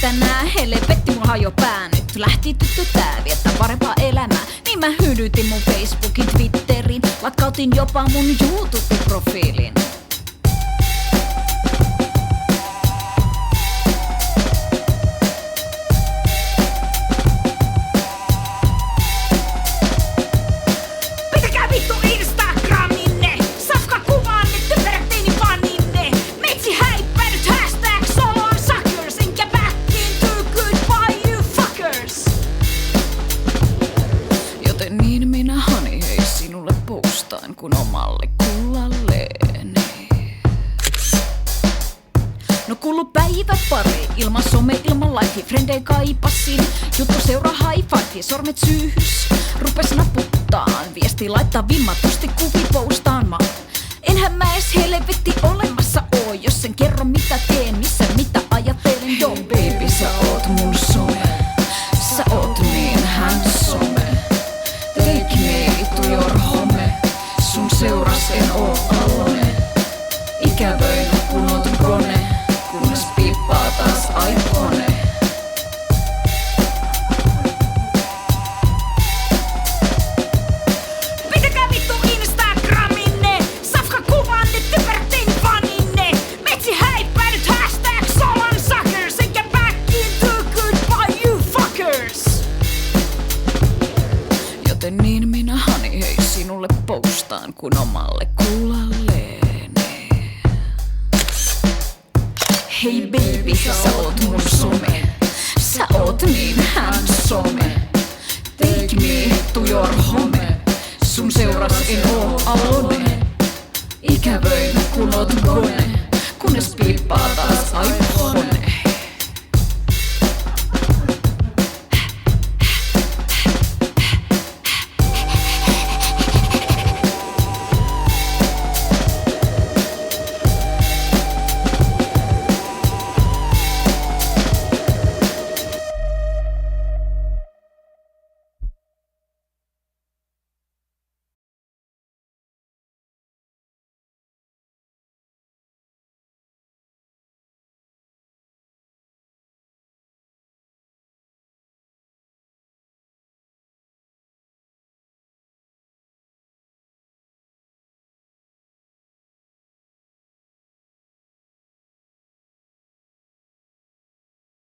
tänään, helvetti mulla hajo pää nyt. Lähti tyttö tää viettää parempaa elämää. Niin mä hyydytin mun Facebookin, Twitterin, lakkautin jopa mun YouTube-profiilin. Pitäkää vittu Instagraminne, safka kuvaanne, typerät teini faninne. Metsi häippänyt hashtag solon suckers, enkä back into goodbye you fuckers. Joten niin minä hani hei sinulle postaan kun omalle kullalleeni. No kullu päivä pari, ilman some, ilman life, frendei kaipasin. Juttu seuraa high five ja sormet syyhys. Rupes naputtaan, viesti laittaa vimmatusti kuvi postaan mä. Enhän mä edes helvetti olemassa oo, jos sen kerro mitä teen, missä mitä ajattelen. Yo baby, sä oot mun some, sä oot niin handsome. Take me to your home, sun seuras en oo alone. Ikävöin kun oot gone, kunnes pippaa taas iPhone. Pitäkää vittu Instagraminne, safka kuvaanne, typerät teini faninne. Metsi häippänyt hashtag solon suckers, enkä back into goodbye you fuckers. Joten niin minä hani hei sinulle postaan kun omalle kullalleeni. Hei baby, sä oot mun some, sä oot niin handsome. Take me to your home, sun seuras en oo alone. Ikävöin kun oot gone,